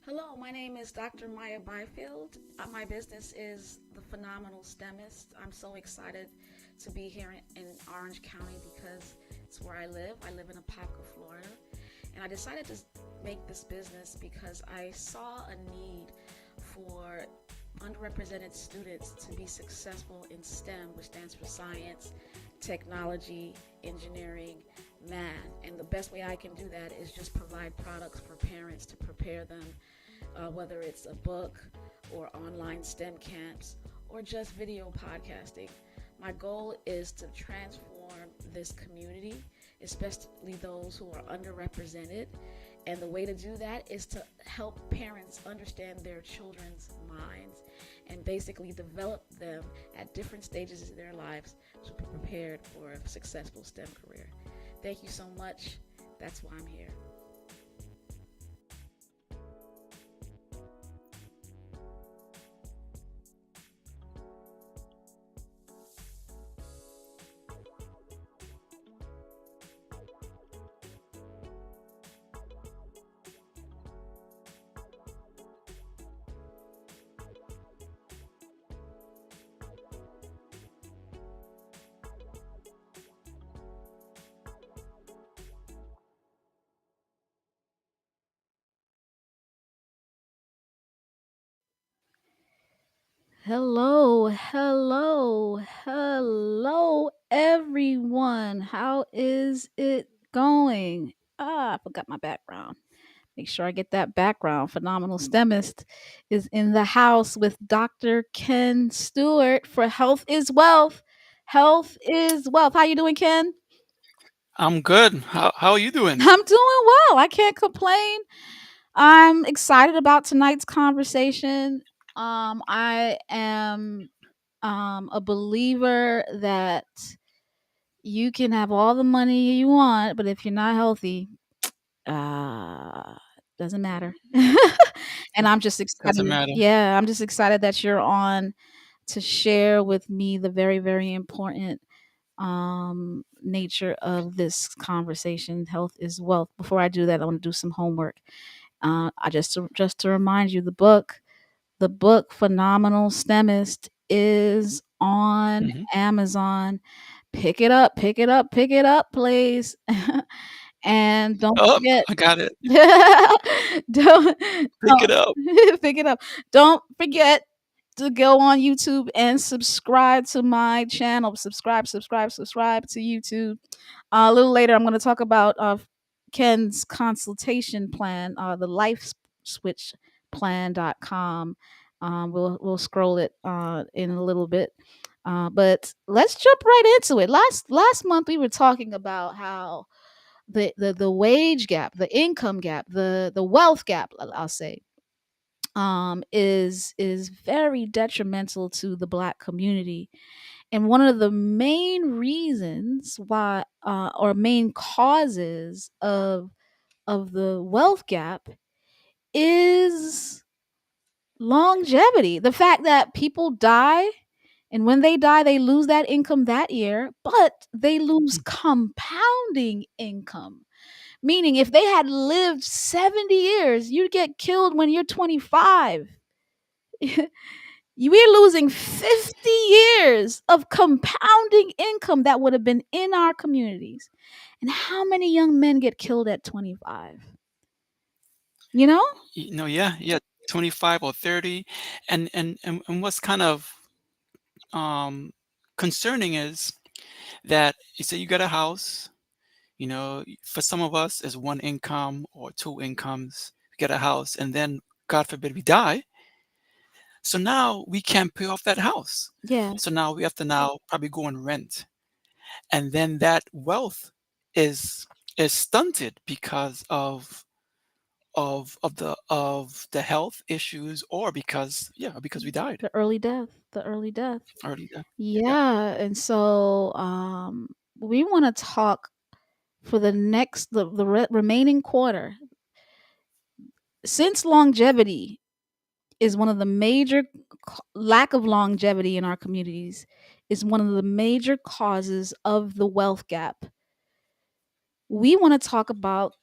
Hello, my name is Dr. Maya Byfield. My business is the Phenomenal STEMist. I'm so excited to be here in Orange County because it's where I live. I live in Apopka, Florida. And I decided to make this business because I saw a need for underrepresented students to be successful in STEM, which stands for science, technology, engineering, math. And the best way I can do that is just provide products for parents to prepare them, whether it's a book or online STEM camps or just video podcasting. My goal is to transform this community, especially those who are underrepresented. And the way to do that is to help parents understand their children's minds and basically develop them at different stages of their lives to be prepared for a successful STEM career. Thank you so much. That's why I'm here. Hello, everyone. How is it going? I forgot my background. Make sure I get that background. Phenomenal STEMist is in the house with Dr. Ken Stewart for Health is Wealth. Health is Wealth. How you doing, Ken? I'm good. How are you doing? I'm doing well. I can't complain. I'm excited about tonight's conversation. I am a believer that you can have all the money you want, but if you're not healthy, uh, doesn't matter. And I'm just Doesn't excited. matter. Yeah, I'm just excited that you're on to share with me the very, very important nature of this conversation. Health is wealth. Before I do that, I want to do some homework. I just to remind you, the book Phenomenal STEMist is on Hmm. Amazon. Pick it up, pick it up, pick it up, please. And don't Oh, forget I got it. don't Pick it up. pick it up. Don't forget to go on YouTube and subscribe to my channel. Subscribe to YouTube. A little later, I'm going to talk about Ken's consultation plan, the lifeswitchplan.com. We'll scroll it in a little bit. But let's jump right into it. Last month we were talking about how the wage gap, the income gap, the wealth gap, I'll say, is very detrimental to the black community. And one of the main reasons why, or main causes of the wealth gap is longevity. The fact that people die, and when they die, they lose that income that year, but they lose compounding income. Meaning, if they had lived 70 years, you'd get killed when you're 25. We're losing 50 years of compounding income that would have been in our communities. And how many young men get killed at 25? You know? Yeah, 25 or 30. And what's kind of um concerning is that you say you got a house, for some of us is one income or two incomes, we get a house, and then God forbid we die. So now we can't pay off that house. Yeah. So now we have to now probably go and rent. And then that wealth is is stunted because of the health issues, or because we died The early death. The early death. early. Yeah. Yeah. And so we want to talk for the remaining quarter. Since longevity is one of the major lack of longevity in our communities is one of the major causes of the wealth gap. We want to talk about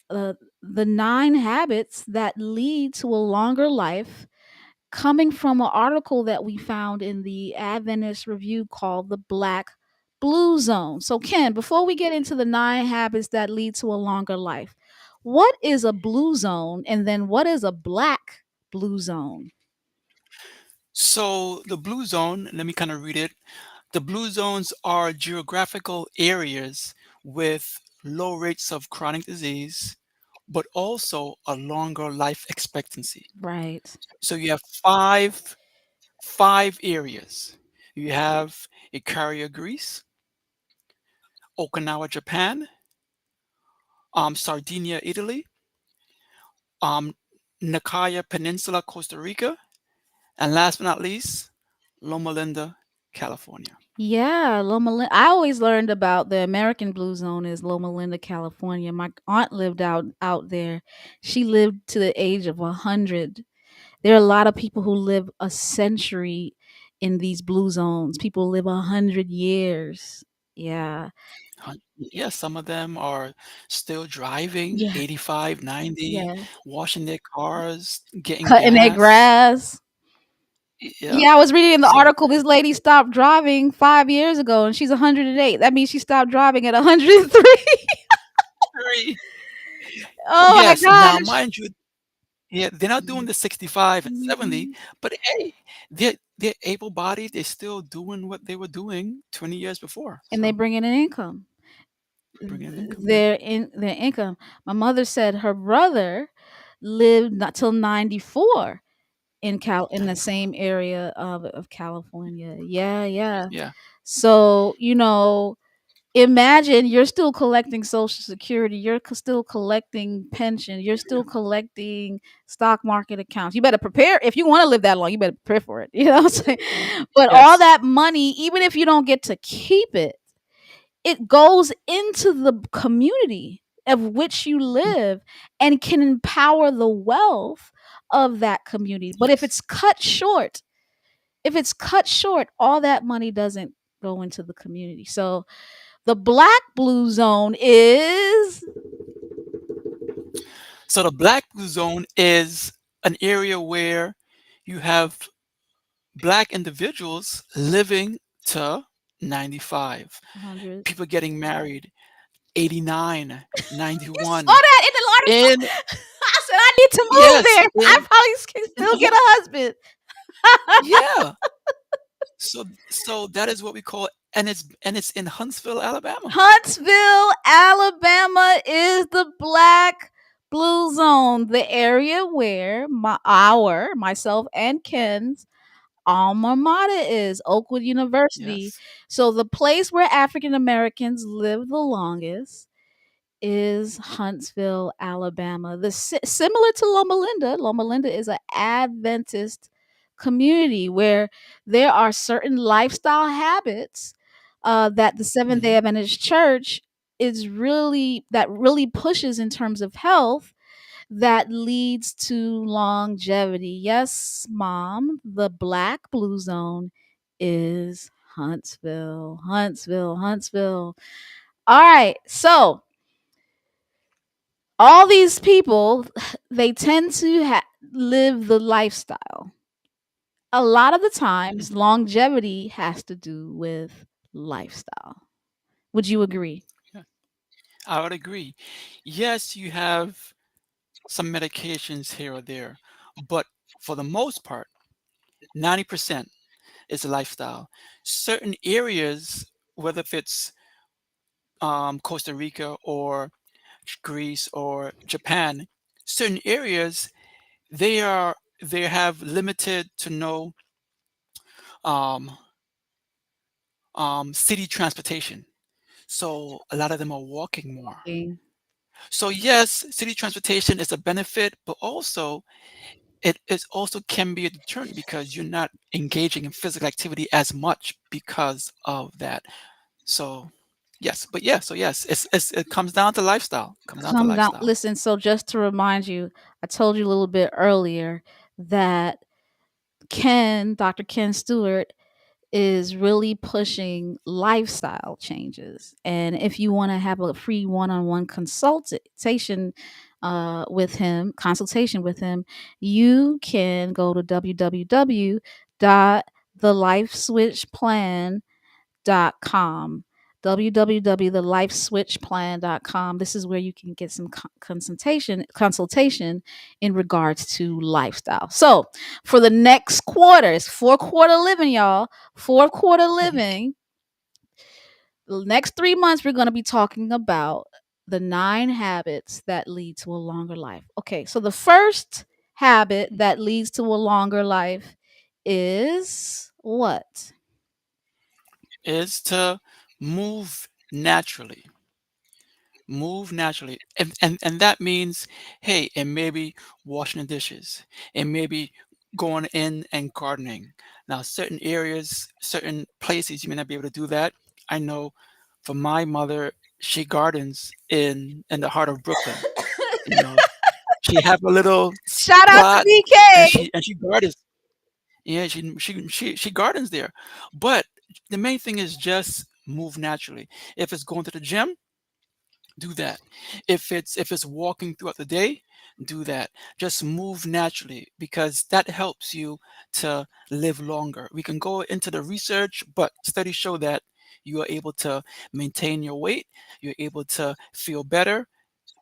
the 9 habits that lead to a longer life, coming from an article that we found in the Adventist Review called the Black Blue Zone. So, Ken, before we get into the 9 habits that lead to a longer life, what is a blue zone? And then what is a black blue zone? So the blue zone, let me kind of read it. The blue zones are geographical areas with low rates of chronic disease, but also a longer life expectancy. Right. So you have five areas. You have Ikaria, Greece, Okinawa, Japan, Sardinia, Italy, um, Nakaya Peninsula, Costa Rica, and last but not least, Loma Linda, California. Yeah, Loma Linda. I always learned about the American Blue Zone is Loma Linda, California. My aunt lived out there. She lived to the age of 100. There are a lot of people who live a century in these blue zones. People live 100 years. Yeah. Yeah, some of them are still driving Yeah. 85, 90, Yeah. washing their cars, getting Cutting their gas. grass. Yep. Yeah, I was reading in the So article this lady stopped driving 5 years ago and she's 108. That means she stopped driving at 103. three. Oh my Yes, now gosh. mind you, yeah, they're not doing the 65 and 70, Mhm. but hey, they're able-bodied. They're still doing what they were doing 20 years before. And they So bring in an income. bringing in income, yeah. Their income. My mother said her brother lived not till 94 in the 94. same area of California. Yeah, yeah. Yeah. So, imagine you're still collecting social security, still collecting pension, you're Yeah. still collecting stock market accounts. You better prepare if you want to live that long, you better prepare for it. You know what I'm saying? But all Yes. that money, even if you don't get to keep it, it goes into the community of which you Mm, live and can empower the wealth of that community. But yes. if it's cut short, all that money doesn't go into the community. So the black blue zone is So the black zone is an area where you have black individuals living to 95, 100. people getting married 89, You saw 91. that in the article. In I said I need to move yes, there. I probably can in the still get whole a husband. yeah. So that is what we call, and it's in Huntsville, Alabama. Huntsville, Alabama is the black blue zone, the area where myself and Ken's alma mater is, Oakwood University. Yes. So the place where African Americans live the longest is Huntsville, Alabama. Similar to Loma Linda. Loma Linda is an Adventist community where there are certain lifestyle habits that the Seventh Day Mhm. Adventist Church really pushes in terms of health that leads to longevity. Yes, mom, the black blue zone is Huntsville, Huntsville, Huntsville. All right, so all these people, they tend to live the lifestyle. A lot of the times, Mhm. longevity has to do with lifestyle. Would you agree? Yeah, I would agree. Yes, you have some medications here or there, but for the most part, 90% is a lifestyle. Certain areas, whether if it's Costa Rica or Greece or Japan, certain areas they have limited to no um, city transportation. So a lot of them are walking more. Okay. So yes, city transportation is a benefit, but also it is also can be a deterrent because you're not engaging in physical activity as much because of that. So yes, but yeah, so yes, it comes down to lifestyle. Comes down to Come down. lifestyle. Listen, so just to remind you, I told you a little bit earlier that Dr. Ken Stewart, is really pushing lifestyle changes. And if you want to have a free one on one consultation, with him, consultation with him, you can go to www.thelifeswitchplan.com. www.thelifeswitchplan.com. This is where you can get some consultation in regards to lifestyle. So for the next quarter, it's 4 quarter living, y'all. 4 quarter living. The next 3 months, we're going to be talking about the 9 habits that lead to a longer life. Okay, so the first habit that leads to a longer life is what? Is to move naturally. Move naturally. And that means, hey, and maybe washing the dishes, and maybe going in and gardening. Now, certain areas, certain places, you may not be able to do that. I know for my mother, she gardens in the heart of Brooklyn. You know, she have a little Shout out to spot, and BK. she gardens. Yeah, she gardens there. But the main thing is just move naturally. If it's going to the gym, do that. If it's walking throughout the day, do that. Just move naturally because that helps you to live longer. We can go into the research, but studies show that you are able to maintain your weight, you're able to feel better,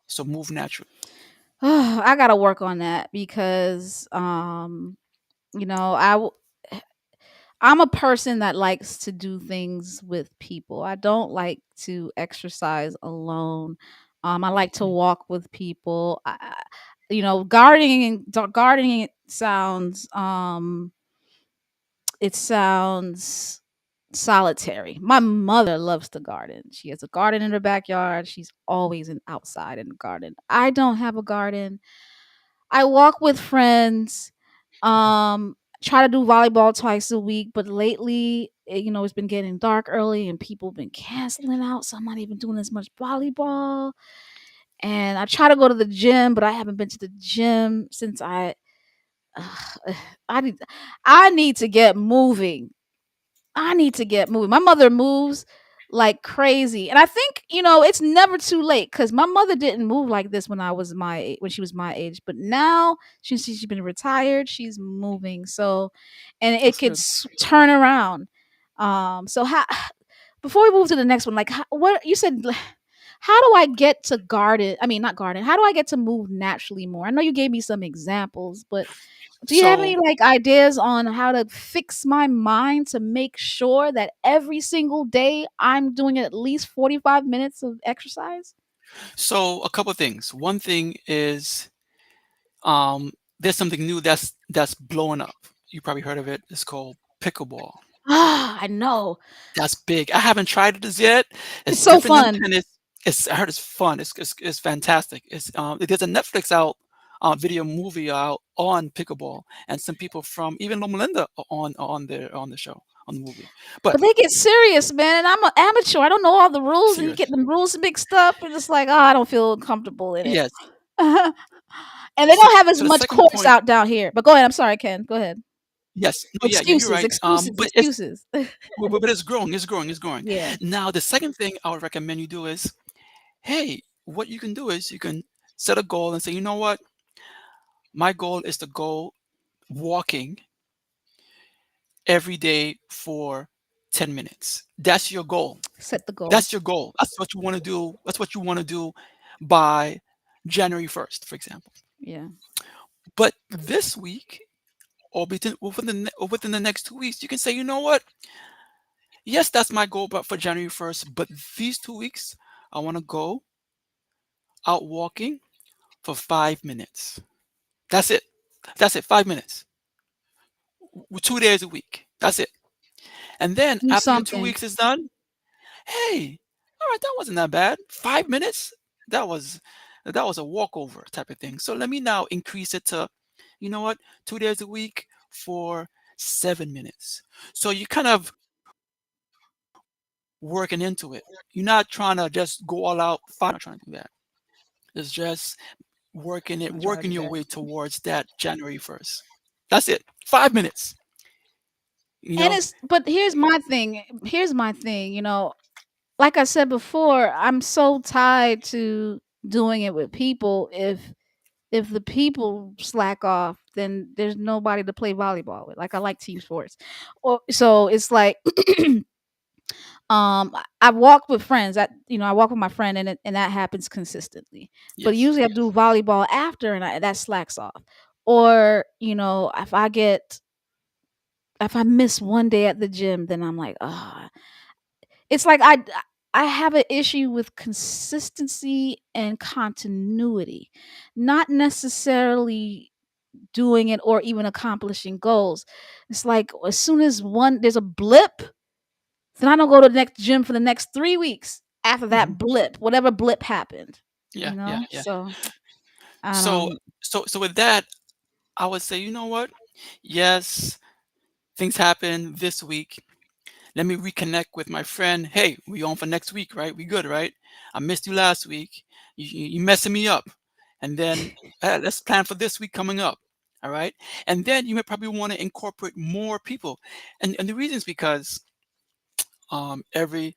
so move naturally. I got to work on that because you know, I'm a person that likes to do things with people. I don't like to exercise alone. I like to Mm. walk with people. You know, gardening sounds it sounds solitary. My mother loves to garden. She has a garden in her backyard. She's always outside in the garden. I don't have a garden. I walk with friends. Try to do volleyball twice a week, but lately, you know, it's been getting dark early and people been canceling out, so I'm not even doing as much volleyball. And I try to go to the gym, but I haven't been to the gym since uh, I need I need to get moving. I need to get moving. My mother moves like crazy. And I think, you know, it's never too late cuz my mother didn't move like this when she was my age, but now since she's been retired, she's moving. So and it That's could good. turn around. So how before we move to the next one, like what you said how do I get to garden? I mean, not garden. How do I get to move naturally more? I know you gave me some examples, but do you have any So like ideas on how to fix my mind to make sure that every single day I'm doing at least 45 minutes of exercise? so a couple things. One thing is um there's something new that's blowing up. You probably heard of it. It's called pickleball. Ah, I know. That's big. I haven't tried it as yet. It's It's so different than fun. tennis. I heard it's fun. It's fantastic. There's a Netflix out video movie out on pickleball, and some people from even Loma Linda are on the show on the movie. But But they get serious, man. And I'm an amateur. I don't know all the rules, and you get serious, the rules mixed up, and it's like, oh, I don't feel comfortable in it. yes. And they So don't have as so the much second course point, out down here. But go ahead. I'm sorry, Ken. Go ahead. yes, no, yeah, you're Excuses, right. excuses, But it's excuses. but it's growing, it's growing, it's growing. Yeah. Now the second thing I would recommend you do is, hey, what you can do is you can set a goal and say, you know what, my goal is to go walking every day for 10 minutes. That's your goal. Set the goal. That's your goal. That's what you want to do. That's what you want to do by January 1st, for example. Yeah. But this week or within the next 2 weeks, you can say, you know what? Yes, that's my goal, but for January 1st. But these 2 weeks, I want to go out walking for 5 minutes. That's it. That's it. 5 minutes. 2 days a week. That's it. And then Do after your two something. weeks is done, hey, all right, that wasn't that bad. 5 minutes? That was that was a walkover type of thing. So let me now increase it to, you know what, 2 days a week for 7 minutes. So you kind of working into it. You're not trying to just go all out. Not trying to do that. It's just I'm gonna try to working do your that. way towards that January 1st. That's it. 5 minutes. You And know, it's but here's my thing. Here's my thing, you know, like I said before, I'm so tied to doing it with people. If the people slack off, then there's nobody to play volleyball with. Like, I like team sports. Or so it's like I walk with friends. I walk with my friend, and that happens consistently. But Yes, usually I do yes. volleyball after, and that slacks off. Or if I miss one day at the gym, then I'm like, ah, it's like I have an issue with consistency and continuity, not necessarily doing it or even accomplishing goals. It's like as soon as one there's a blip, then I don't go to the next gym for the next 3 weeks after Mhm. that blip, whatever blip happened. Yeah, yeah, yeah. So I So don't. so with that, I would say, you know what? Yes, things happen this week. Let me reconnect with my friend. Hey, we on for next week, right? We good, right? I missed you last week. You messing me up. And then let's plan for this week coming up. All right. And then you may probably want to incorporate more people. And the reason is because every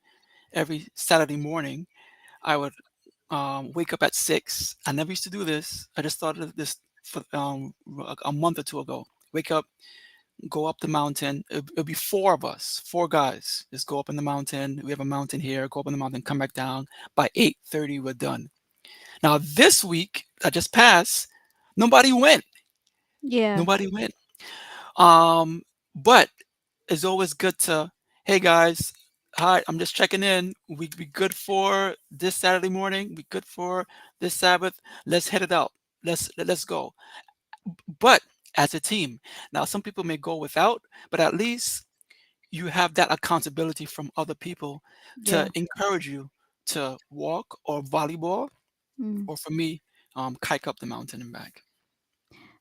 Saturday morning I would wake up at 6. I never used to do this. I just started this for a month or two ago. Wake up, go up the mountain. It'll be four of us, four guys. Just go up in the mountain. We have a mountain here. Go up in the mountain, come back down. By 8:30, we're done. Now this week that just passed, nobody went. Yeah, Nobody went. Um, but it's always good to, hey guys, hi, I'm just checking in. We good for this Saturday morning. We good for this Sabbath. Let's head it out. Let's go. But as a team, now some people may go without, but at least you have that accountability from other people to yeah. encourage you to walk or volleyball, Mm. or for me, kike up the mountain and back.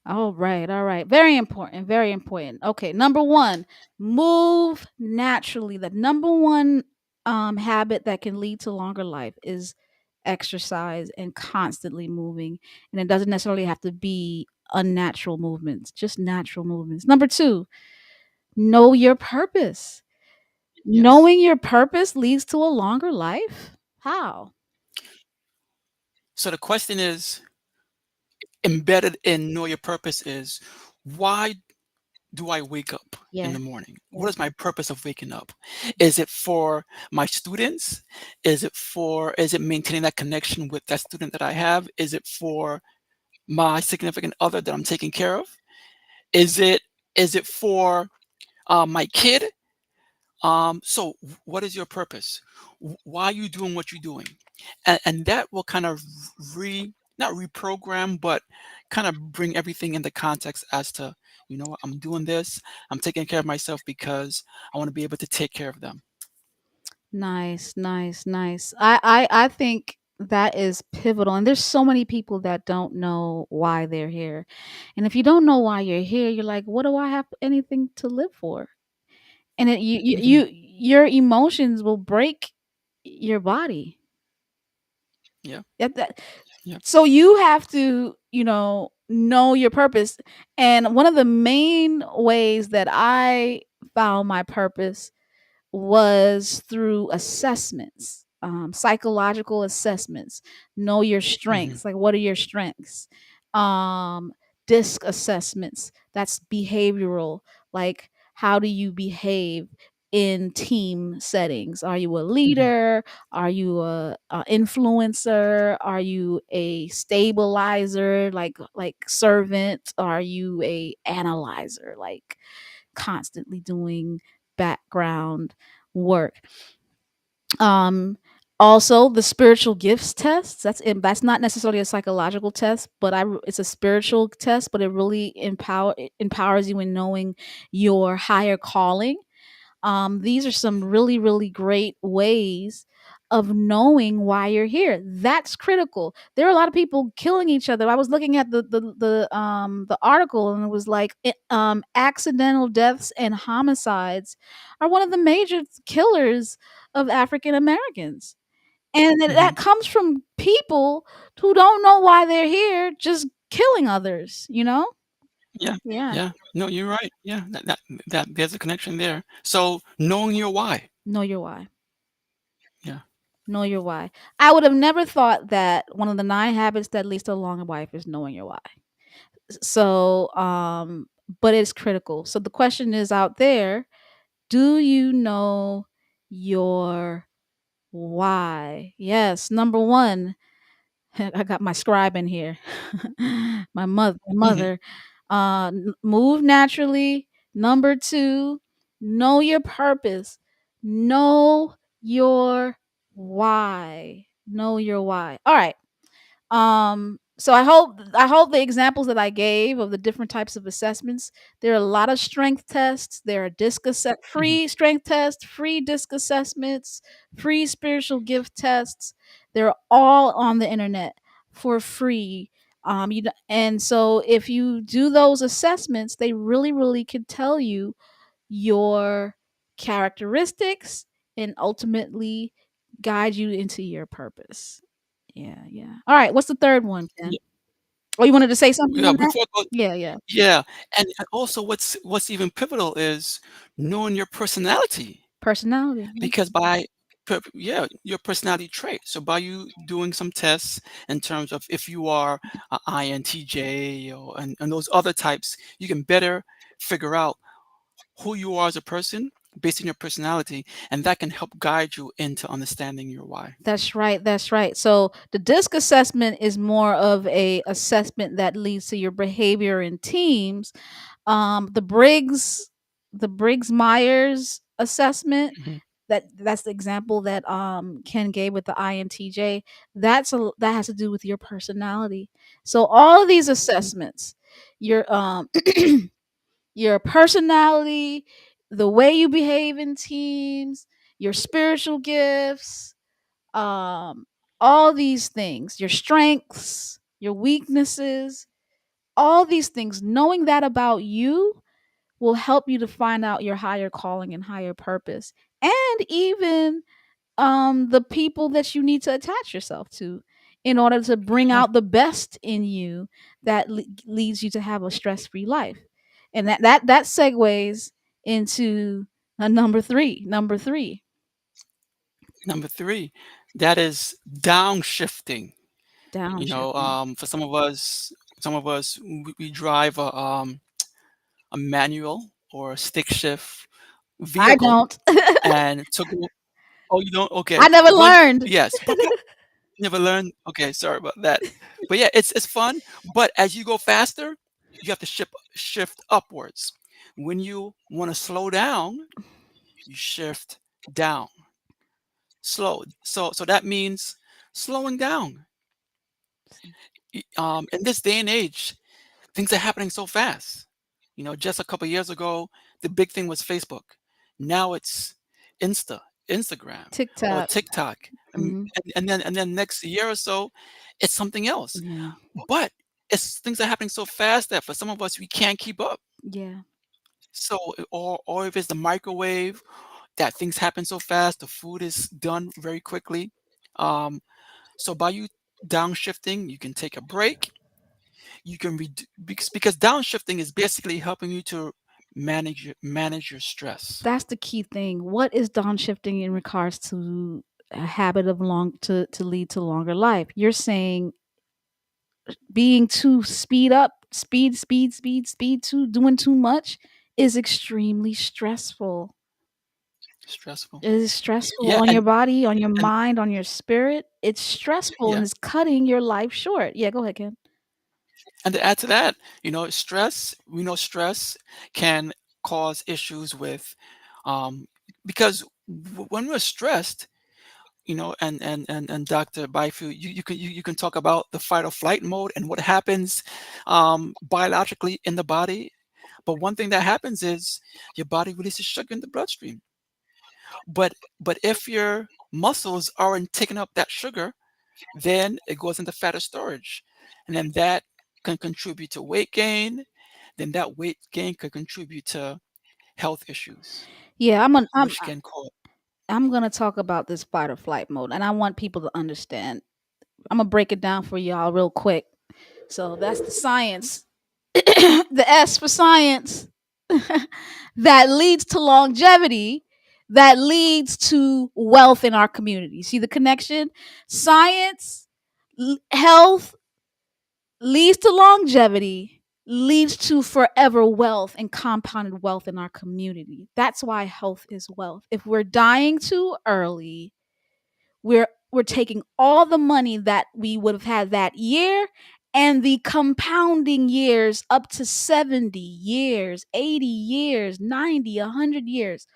All right, all right. Very important, very important. Okay, number one, move naturally. The number one habit that can lead to longer life is exercise and constantly moving. And it doesn't necessarily have to be unnatural movements, just natural movements. Number two, know your purpose. Yes. Knowing your purpose leads to a longer life. How? So the question is, embedded in know your purpose is, why do I wake up in Yeah, the morning? What yeah. is my purpose of waking up? Is it for my students? Is it maintaining that connection with that student that I have? Is it for my significant other that I'm taking care of? Is it for my kid? So what is your purpose? Why are you doing what you're doing? And that will kind of not reprogram, but kind of bring everything into context as to, you know what, I'm doing this. I'm taking care of myself because I want to be able to take care of them. Nice, nice, nice. I think that is pivotal. And there's so many people that don't know why they're here. And if you don't know why you're here, you're like, what do I have anything to live for? And Hmm. your emotions will break your body. Yeah. That, Yeah. so you have to, know your purpose. And one of the main ways that I found my purpose was through assessments, psychological assessments. Know your Hmm. strengths. Like, what are your strengths? Um, disc assessments. That's behavioral. Like, how do you behave in team settings? Are you a Hmm. leader? Are you a influencer? Are you a stabilizer, like servant? Are you a analyzer, like constantly doing background work? um Also, the spiritual gifts test, that's not necessarily a psychological test, but it's a spiritual test, but it really it empowers you in knowing your higher calling. These are some really, really great ways of knowing why you're here. That's critical. There are a lot of people killing each other. I was looking at the article, and it was like accidental deaths and homicides are one of the major killers of African Americans. And that Hmm. comes from people who don't know why they're here, just killing others. Yeah. Yeah. Yeah. No, you're right. Yeah. That there's a connection there. So knowing your why. Know your why. Yeah. Know your why. I would have never thought that one of the 9 habits that leads to a longer life is knowing your why. So, but it's critical. So the question is out there: do you know your why? Yes. Number one, I got my scribe in here. My mother. My Mhm. mother. Move naturally. Number two, know your purpose. Know your why. Know your why. All right. So I hope the examples that I gave of the different types of assessments, there are a lot of strength tests, there are Mhm. free strength tests, free disc assessments, free spiritual gift tests. They're all on the internet for free. And so if you do those assessments, they really can tell you your characteristics and ultimately guide you into your purpose. Yeah, yeah. All right, what's the third one, Ken? Yeah, Oh, you wanted to say something yeah, on that? before I go, Yeah, yeah. yeah, and also what's even pivotal is knowing your personality. Personality. Yeah. Because yeah, your personality trait. So by you doing some tests in terms of if you are a INTJ and those other types, you can better figure out who you are as a person based on your personality, and that can help guide you into understanding your why. That's right. That's right. So the DISC assessment is more of a assessment that leads to your behavior in teams. The Briggs Myers assessment, Mhm, that's the example that Ken gave with the INTJ. That has to do with your personality. So all of these assessments, your your personality, the way you behave in teams, your spiritual gifts, um, all these things, your strengths, your weaknesses, all these things, knowing that about you will help you to find out your higher calling and higher purpose. And even the people that you need to attach yourself to in order to bring yeah. out the best in you that leads you to have a stress-free life. And that segues into number 3. Number 3, Number three, that is downshifting. downshift. For some of us, we drive a manual or a stick shift I vehicle, don't. and to go. Oh, you don't? Okay. I never Well, learned. yes, but you never learned? Okay, sorry about that. But yeah, it's fun, but as you go faster, you have to shift upwards. When you wanna slow down, you shift down, slow. So that means slowing down. In this day and age, things are happening so fast. Just a couple years ago, the big thing was Facebook. Now it's Instagram, or TikTok. TikTok, Hmm. and then next year or so, it's something else. Yeah. But things are happening so fast that for some of us we can't keep up. Yeah. So, or if it's the microwave, that things happen so fast, the food is done very quickly. Um, so by you downshifting, you can take a break. You can because downshifting is basically helping you to manage your stress. That's the key thing. What is downshifting in regards to a habit of to lead to longer life? You're saying being too speed, too doing too much is extremely stressful. Stressful. It is stressful Yeah, on your body, on your and mind, on your spirit. It's stressful and yeah, it's cutting your life short. Yeah, go ahead, Ken. and to add to that, stress. We know stress can cause issues with, um, because when we're stressed, and Dr. Byfield, you can talk about the fight or flight mode and what happens biologically in the body. But one thing that happens is your body releases sugar in the bloodstream. But if your muscles aren't taking up that sugar, then it goes into fat storage, and then that can contribute to weight gain. Then that weight gain could contribute to health issues, Yeah, which can cause. I'm gonna talk about this fight or flight mode, and I want people to understand. I'm gonna break it down for y'all real quick. So that's the science, the S for science, that leads to longevity. that leads to wealth in our community. See the connection? Science, health leads to longevity, leads to forever wealth and compounded wealth in our community. That's why health is wealth. If we're dying too early, we're taking all the money that we would have had that year and the compounding years up to 70 years, 80 years, 90, 100 years.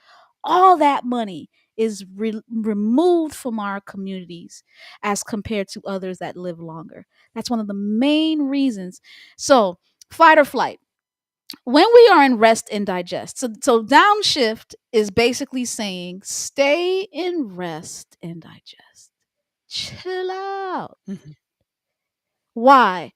All that money is removed from our communities as compared to others that live longer. That's one of the main reasons. So, fight or flight. When we are in rest and digest, so downshift is basically saying stay in rest and digest. Chill out. Mhm. Why?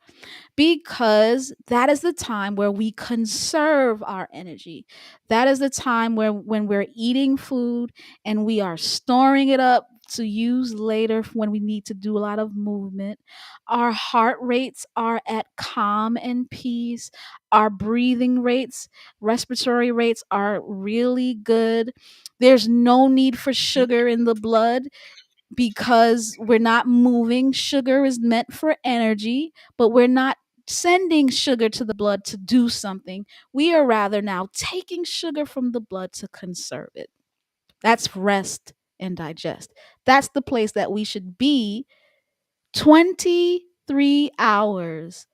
Because that is the time where we conserve our energy. That is the time where when we're eating food and we are storing it up to use later when we need to do a lot of movement. Our heart rates are at calm and peace. Our breathing rates, respiratory rates are really good. There's no need for Yeah. sugar in the blood because we're not moving. Sugar is meant for energy, but we're not sending sugar to the blood to do something. We are rather now taking sugar from the blood to conserve it. That's rest and digest. That's the place that we should be 23 hours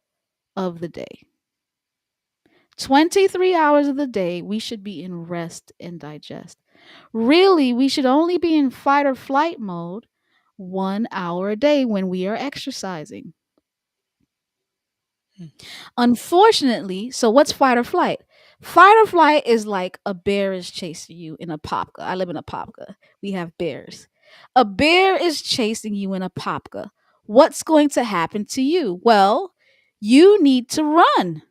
of the day. 23 hours of the day, we should be in rest and digest. Really, we should only be in fight or flight mode 1 hour a day when we are exercising. Mm. Unfortunately, so what's fight or flight? Fight or flight is like a bear is chasing you in a popka. I live in a popka. We have bears. A bear is chasing you in a popka. What's going to happen to you? Well, you need to run.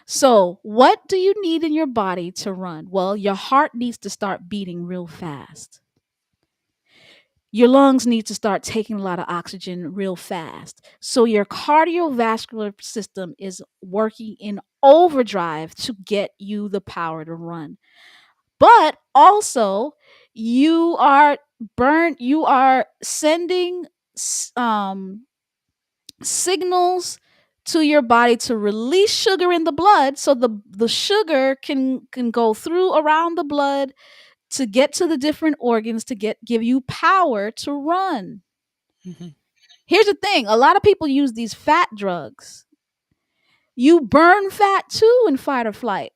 So, what do you need in your body to run? Well, your heart needs to start beating real fast. Your lungs need to start taking a lot of oxygen real fast. So, your cardiovascular system is working in overdrive to get you the power to run. But also, you are sending signals to your body to release sugar in the blood so the sugar can go through around the blood to get to the different organs to give you power to run. Mhm. Here's the thing, a lot of people use these fat drugs. You burn fat too in fight or flight.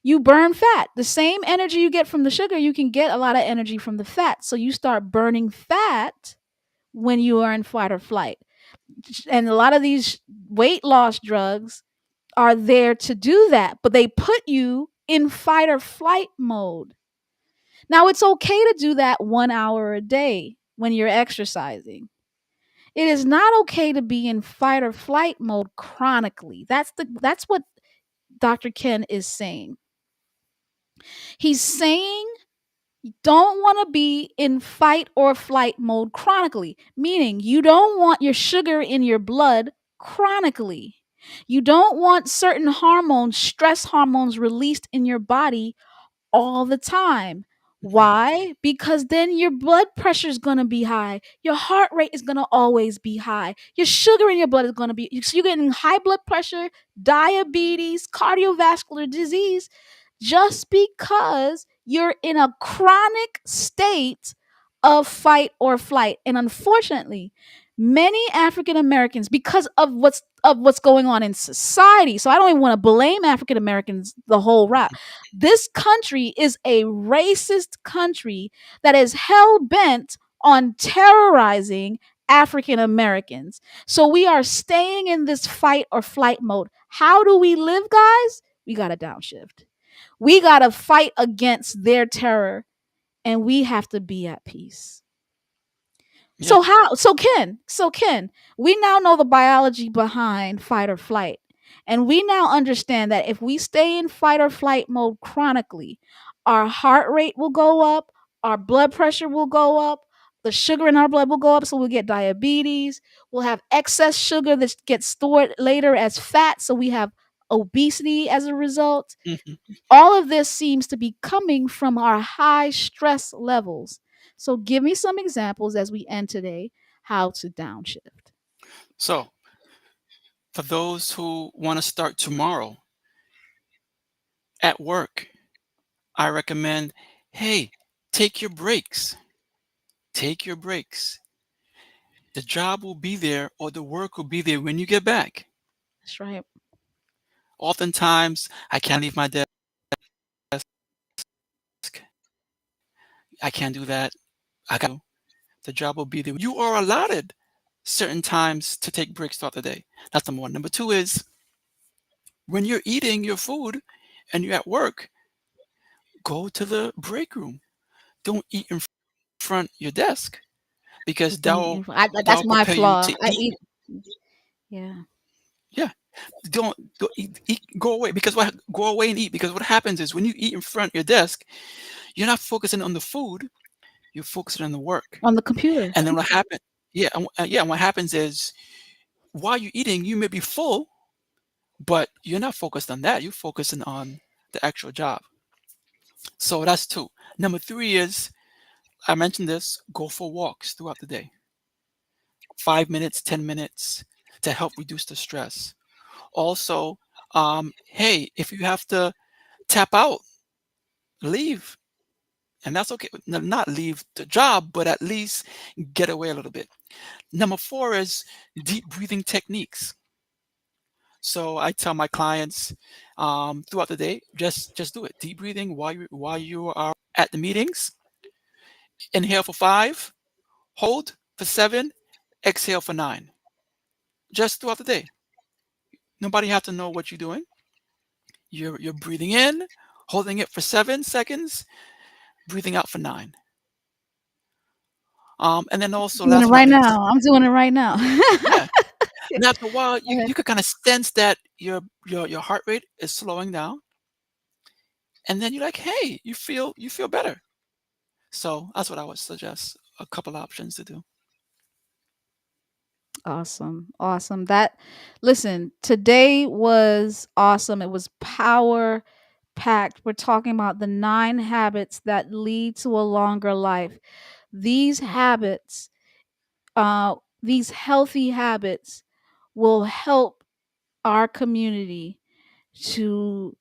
You burn fat. The same energy you get from the sugar, you can get a lot of energy from the fat. So you start burning fat when you are in fight or flight. And a lot of these weight loss drugs are there to do that, but they put you in fight or flight mode. Now, it's okay to do that 1 hour a day when you're exercising. It is not okay to be in fight or flight mode chronically. That's what Dr. Ken is saying. He's saying you don't want to be in fight or flight mode chronically, meaning you don't want your sugar in your blood chronically. You don't want certain hormones, stress hormones released in your body all the time. Mhm. Why? Because then your blood pressure is going to be high. Your heart rate is going to always be high. Your sugar in your blood is going to be, so you're getting high blood pressure, diabetes, cardiovascular disease, just because you're in a chronic state of fight or flight. And unfortunately, many African Americans, because of what's going on in society, so I don't even want to blame African Americans the whole route. This country is a racist country that is hell bent on terrorizing African Americans. So we are staying in this fight or flight mode. How do we live, guys? We got to downshift. We got to fight against their terror and we have to be at peace. Yeah. So Ken, we now know the biology behind fight or flight. And we now understand that if we stay in fight or flight mode chronically, our heart rate will go up, our blood pressure will go up, the sugar in our blood will go up, so we'll get diabetes. We'll have excess sugar that gets stored later as fat, so we have obesity as a result. Mhm. All of this seems to be coming from our high stress levels. So, give me some examples as we end today how to downshift. So, for those who want to start tomorrow at work, I recommend, hey, take your breaks. Take your breaks. The job will be there or the work will be there when you get back. That's right. Oftentimes, I can't leave my desk. I can't do that. I got to. The job will be there. You are allotted certain times to take breaks throughout the day. That's number one. Number two is when you're eating your food and you're at work, go to the break room. Don't eat in front of your desk because That's that'll my prepare you flaw. to I eat. eat. Yeah. Yeah, don't eat, go away because what go away and eat because what happens is when you eat in front of your desk, you're not focusing on the food, you're focusing on the work. On the computer. And then what happens? Yeah, yeah. And what happens is while you're eating, you may be full, but you're not focused on that. You're focusing on the actual job. So that's two. Number three is I mentioned this: go for walks throughout the day, 5 minutes, 10 minutes to help reduce the stress. Also, hey, if you have to tap out, leave. And that's okay. Not leave the job, but at least get away a little bit. Number four is deep breathing techniques. So I tell my clients throughout the day, just do it. Deep breathing while you are at the meetings. Inhale for 5, hold for 7, exhale for 9. Just throughout the day. Nobody have to know what you're doing. You're breathing in, holding it for 7 seconds, breathing out for 9. And then also Doing it last but not right least, now. I'm doing it right now. yeah. And after a while, you, Okay. you could kind of sense that your heart rate is slowing down, and then you're like, hey, you feel better. So that's what I would suggest. A couple options to do. Awesome. Awesome. Listen, today was awesome. It was power packed. We're talking about the 9 habits that lead to a longer life. These habits, these healthy habits will help our community to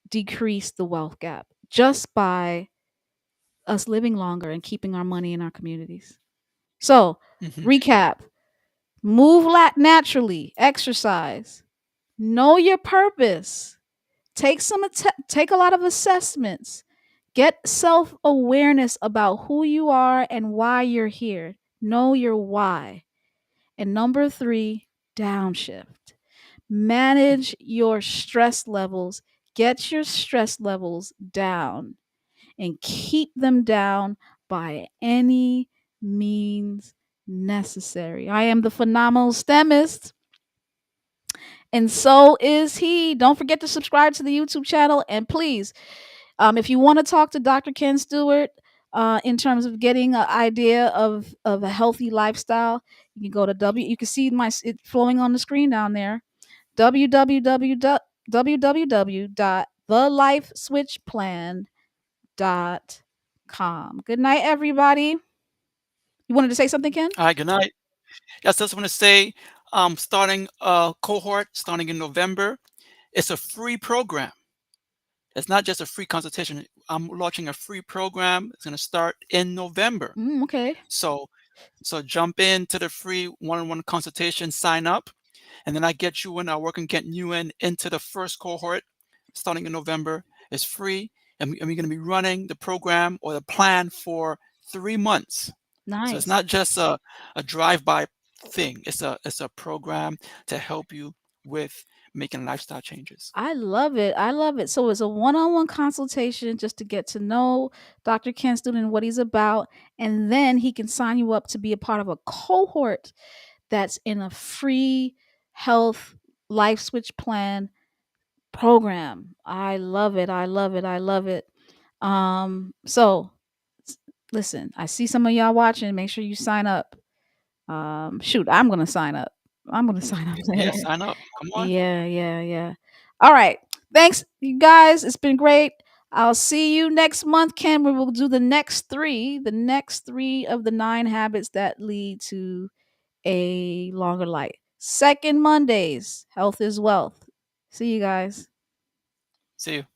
decrease the wealth gap just by us living longer and keeping our money in our communities. So, Hmm. recap: move naturally, exercise, know your purpose, take a lot of assessments, get self-awareness about who you are and why you're here. Know your why. And number 3, downshift. Manage your stress levels, get your stress levels down and keep them down by any means necessary. I am the phenomenal STEMist, and so is he. Don't forget to subscribe to the YouTube channel, and please, if you want to talk to Dr. Ken Stewart in terms of getting an idea of a healthy lifestyle, you can go to You can see it flowing on the screen down there. www.thelifeswitchplan.com. Good night, everybody. You wanted to say something, Ken? All right, good night. Yes, I just want to say, starting a cohort starting in November. It's a free program. It's not just a free consultation. I'm launching a free program. It's going to start in November. Okay. So, so jump into the free one-on-one consultation, sign up, and then I get you in. I work and get you into the first cohort starting in November. It's free, and we're going to be running the program or the plan for 3 months. So it's Nice. not just a drive-by thing. It's a program to help you with making lifestyle changes. I love it. I love it. So it's a one-on-one consultation just to get to know Dr. Ken Student and what he's about. And then he can sign you up to be a part of a cohort that's in a free health life switch plan program. I love it. I love it. I love it. So listen, I see some of y'all watching. Make sure you sign up. Shoot, I'm gonna sign up. I'm gonna sign up. Yeah, sign up. Come on. Yeah, yeah, yeah. All right. Thanks, you guys. It's been great. I'll see you next month, Ken, where we'll do the next three of the 9 habits that lead to a longer life. Second Mondays, health is wealth. See you guys. See you.